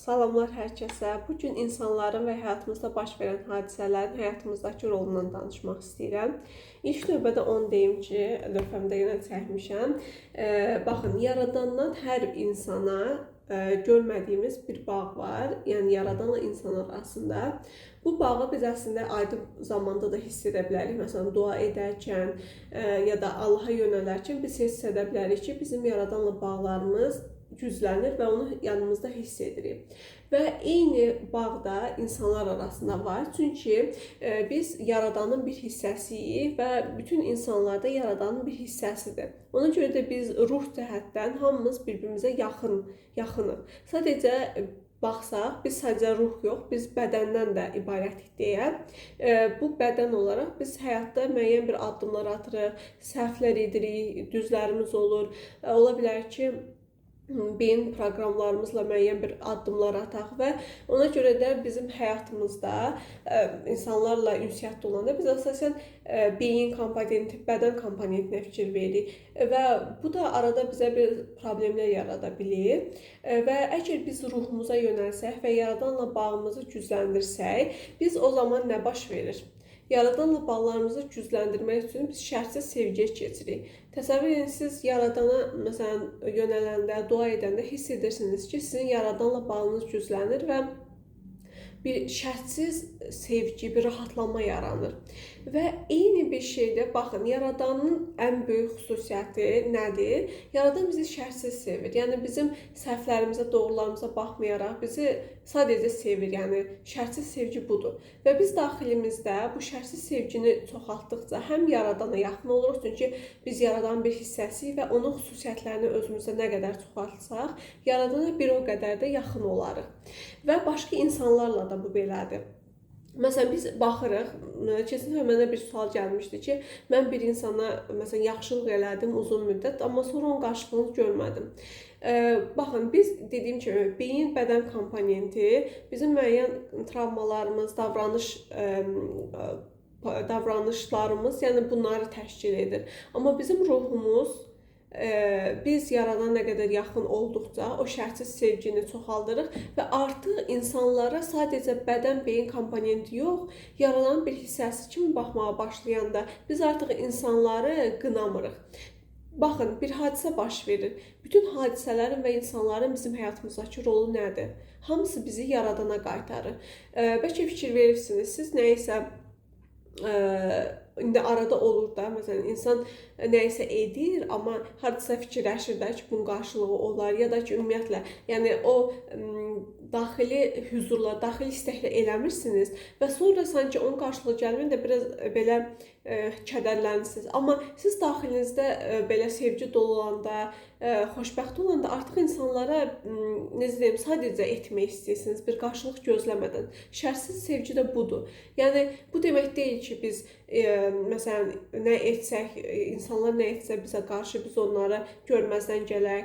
Salamlar hər kəsə. Bu gün insanların və həyatımızda baş verən hadisələrin həyatımızdakı rolundan danışmaq istəyirəm. İlk növbədə onu deyim ki, lövhəmdə yenə çəkmişəm. Baxın, yaradandan hər insana görmədiyimiz bir bağ var. Yəni yaradanla insan arasında. Bu bağı biz əslində aydın zamanda da hiss edə bilərik. Məsələn, dua edərkən ya da Allaha yönələrkən biz hiss edə bilərik ki, bizim yaradanla bağlarımız güclənir və onu yanımızda hiss edirik. Və eyni bağda insanlar arasında var. Çünki biz yaradanın bir hissəsiyik və bütün insanlar da yaradanın bir hissəsidir. Ona görə də biz ruh cəhətdən hamımız bir-birimizə yaxınıq. Sadəcə baxsaq, biz sadəcə ruh yox, biz bədəndən də ibarətik deyə. Bu bədən olaraq biz həyatda müəyyən bir addımlar atırıq, səhvlər edirik, düzlərimiz olur. Ola bilər ki, beyin proqramlarımızla müəyyən bir addımlar ataq və ona görə də bizim həyatımızda insanlarla ünsiyyətdə olanda biz əsasən beyin komponenti, bədən komponentinə fikir veririk və bu da arada bizə bir problemlər yarada bilir və əgər biz ruhumuza yönəlsək və yaradanla bağımızı gücləndirsək, biz o zaman nə baş verir? Yaradanla bağlarımızı gücləndirmək üçün biz şərtsiz sevgiyə keçirik. Təsəvvür edin, siz yaradana məsələn yönələndə, dua edəndə hiss edirsiniz ki, sizin yaradanla bağınız güclənir və bir şərtsiz sevgi, bir rahatlanma yaranır. Və eyni bir şeydə, baxın, yaradanın ən böyük xüsusiyyəti nədir? Yaradan bizi şərtsiz sevir. Yəni bizim səhvlərimizə, doğrularımıza baxmayaraq bizi sadəcə sevir. Yəni şərtsiz sevgi budur. Və biz daxilimizdə bu şərtsiz sevgini çoxaltdıqca həm yaradana yaxın oluruq, çünki biz yaradanın bir hissəsiyik və onun xüsusiyyətlərini özümüzdə nə qədər çoxaltsaq, yaradana bir o qədər də yaxın olarıq. Və başqa insanlarla da bu belədir. Məsələn, biz baxırıq, keçən dəfə mənə bir sual gəlmişdi ki, mən bir insana məsələn yaxşılıq elədim uzun müddət, amma sonra onun qarşılığını görmədim. Baxın, biz dediyim kimi beyin bədən komponenti bizim müəyyən travmalarımız, davranışlarımız, yəni bunları təşkil edir. Amma bizim ruhumuz biz yaradana nə qədər yaxın olduqca o şərtsiz sevgini çoxaldırıq və artıq insanlara sadəcə bədən beyin komponenti yox, yaradanın bir hissəsi kimi baxmağa başlayanda biz artıq insanları qınamırıq. Baxın, bir hadisə baş verir. Bütün hadisələrin və insanların bizim həyatımızdakı rolu nədir? Hamısı bizi yaradana qaytarır. Bəlkə fikir verirsiniz, siz nəyisə indi arada olur da, məsələn, insan nəyisə edir, amma hardasa fikirləşir də ki, bunun qarşılığı olar, ya da ki, ümumiyyətlə, yəni o daxili hüzurla, daxili istəklə eləmirsiniz və sonra sanki onun qarşılığı gəlməyəndə biraz belə kədərlənirsiniz. Amma siz daxilinizdə belə sevgi dolu olanda, xoşbəxt olanda artıq insanlara necə deyim, sadəcə etmək istəyirsiniz, bir qarşılıq gözləmədən. Şərtsiz sevgi də budur. Yəni bu demək deyil ki, biz məsələn nə etsək, insanlar nə etsə bizə qarşı biz onları görməzdən gələk,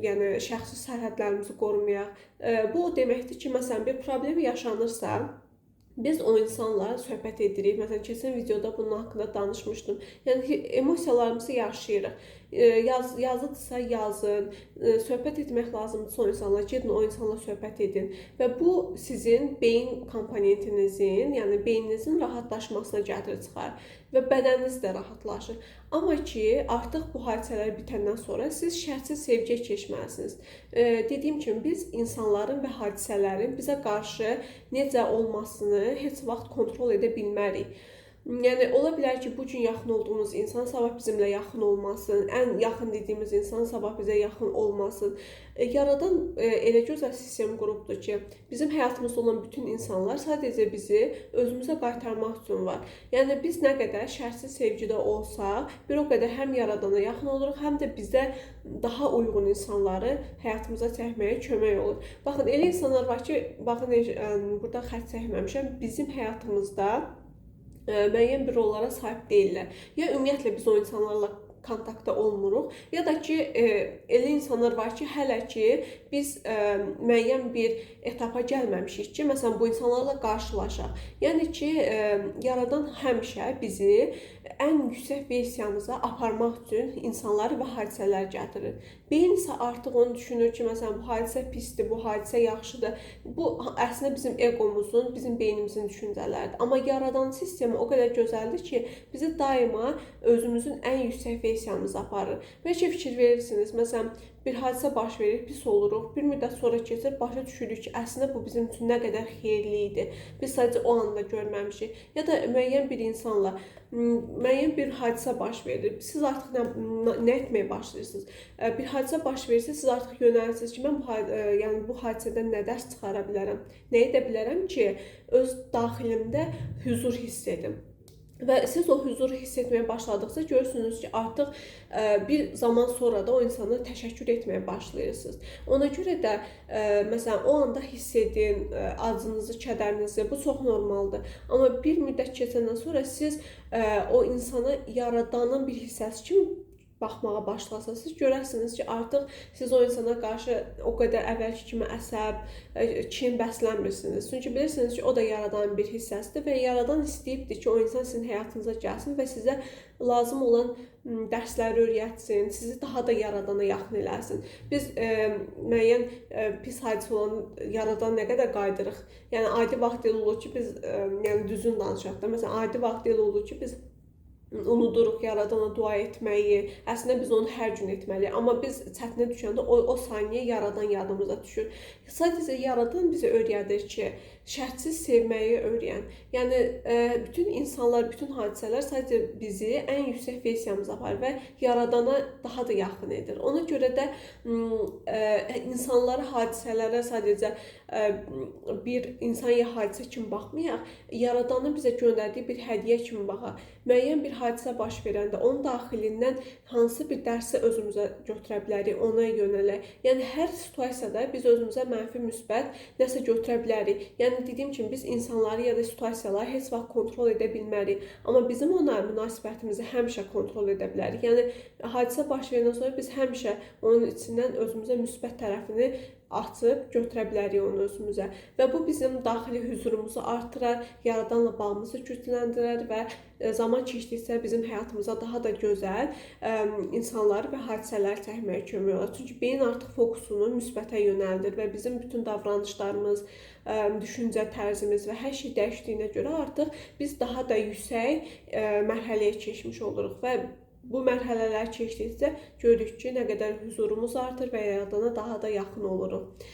yəni şəxsi sərhədlərimizi qorumayaq. Bu o deməkdir ki, məsələn bir problem yaşanırsa, biz o insanla söhbət edirik. Məsələn, keçən videoda bunun haqqında danışmışdım. Yəni emosiyalarımızı yaşayırıq. Yazıdırsa yazın, söhbət etmək lazımdırsa o insanla, gedin o insanla söhbət edin. Və bu sizin beyin komponentinizin, yəni beyninizin rahatlaşmasına gətirib çıxar və bədəniniz də rahatlaşır. Amma ki, artıq bu hadisələr bitəndən sonra siz şərtsiz sevgiyə keçməlisiniz. Dediyim kimi, biz insanların və hadisələrin bizə qarşı necə olmasını heç vaxt kontrol edə bilmərik. Yəni, ola bilər ki, bugün yaxın olduğumuz insan sabah bizimlə yaxın olmasın, ən yaxın dediyimiz insan sabah bizə yaxın olmasın. Yaradan elə gözəl sistem qurubdur ki, bizim həyatımızda olan bütün insanlar sadəcə bizi özümüzə qaytarmaq üçün var. Yəni, biz nə qədər şərtsiz sevgidə olsaq, bir o qədər həm yaradana yaxın oluruq, həm də bizə daha uyğun insanları həyatımıza çəkməyə kömək olur. Baxın, elə insanlar var ki, baxın, burada xətt çəkməmişəm, bizim həyatımızda müəyyən bir rollara sahib deyirlər. Ya ümumiyyətlə biz o insanlarla kontaktda olmuruq. Ya da ki elə insanlar var ki, hələ ki biz müəyyən bir etapa gəlməmişik ki, məsələn bu insanlarla qarşılaşaq. Yəni ki, Yaradan həmişə bizi ən yüksək versiyamıza aparmaq üçün insanlar və hadisələr gətirir. Beyin isə artıq onu düşünür ki, məsələn bu hadisə pisdir, bu hadisə yaxşıdır. Bu əslində bizim eqomuzun, bizim beynimizin düşüncələridir. Amma Yaradan sistemi o qədər gözəldir ki, bizi daima özümüzün ən yüksək versiyamıza aparır. Bəlkə fikir verirsiniz, məsələn bir hadisə baş verir, pis oluruq. Bir müddət sonra keçir, başa düşürük ki, əslində bu bizim üçün nə qədər xeyirli idi. Biz sadəcə o anda görməmişik. Ya da müəyyən bir insanla müəyyən bir hadisə baş verir. Siz artıq nə etməyə başlayırsınız? Bir hadisə baş verirsə, siz artıq yönəlirsiniz ki, mən yəni bu hadisədən nə dərs çıxara bilərəm? Nə edə bilərəm ki, öz daxilimdə huzur hiss edim? Və siz o huzuru hiss etməyə başladıqca görürsünüz ki, artıq bir zaman sonra da o insana təşəkkür etməyə başlayırsınız. Ona görə də məsələn o anda hiss edin acınızı, kədərinizi. Bu çox normaldır. Amma bir müddət keçəndən sonra siz o insana Yaradanın bir hissəsi kimi baxmağa başlasınız, görərsiniz ki, artıq siz o insana qarşı o qədər əvvəlki kimi əsəb, kin bəslənmirsiniz. Çünki bilirsiniz ki, o da Yaradanın bir hissəsidir və Yaradan istəyibdir ki, o insan sizin həyatınıza gəlsin və sizə lazım olan dərsləri öyrətsin, sizi daha da Yaradana yaxın eləsin. Biz müəyyən pis hadisə olan Yaradan nə qədər qaydırıq. Yəni adi vaxt elə olur ki, biz yəni düzün danışaq da, məsələn adi vaxt elə olur ki, biz unuduruq Yaradana dua etməyi. Əslində biz onu hər gün etməliyik. Amma biz çətinə düşəndə o saniyə Yaradan yadımıza düşür. Sadəcə Yaradan bizə öyrədir ki, şərtsiz sevməyi öyrən. Yəni bütün insanlar, bütün hadisələr sadəcə bizi ən yüksək versiyamıza aparır və Yaradana daha da yaxın edir. Ona görə də insanlara, hadisələrə sadəcə bir insan ya hadisə kimi baxmayaq, Yaradanın bizə göndərdiyi bir hədiyyə kimi baxaq. Müəyyən bir hadisə baş verəndə onun daxilindən hansı bir dərsi özümüzə götürə bilərik, ona yönələk. Yəni hər situasiyada biz özümüzə mənfi, müsbət nəsə götürə bilərik. Yəni dediyim kimi biz insanları ya da situasiyaları heç vaxt kontrol edə bilmərik. Amma bizim ona münasibətimizi həmişə kontrol edə bilərik. Yəni hadisə baş verəndən sonra biz həmişə onun içindən özümüzə müsbət tərəfini açıb götürə bilərik onu özümüzə. Və bu bizim daxili huzurumuzu artırar, Yaradanla bağımızı gücləndirər və zaman keçdikcə bizim həyatımıza daha da gözəl insanlar və hadisələr çəkməyə kömək olar. Çünki beyin artıq fokusunu müsbətə yönəldir və bizim bütün davranışlarımız, düşüncə tərzimiz və hər şey dəyişdiyinə görə artıq biz daha da yüksək mərhələyə keçmiş oluruq və bu mərhələlər keçdikcə görürük ki, nə qədər huzurumuz artır və Yaradana daha da yaxın oluruq.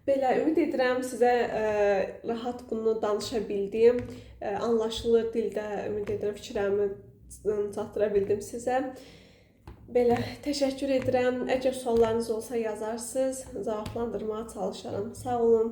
Belə, ümid edirəm sizə rahat bunu danışa bildim. Anlaşılır dildə, ümid edirəm fikirlərimi çatdıra bildim sizə. Belə, təşəkkür edirəm. Əgər suallarınız olsa yazarsınız, cavablandırmağa çalışaram. Sağ olun.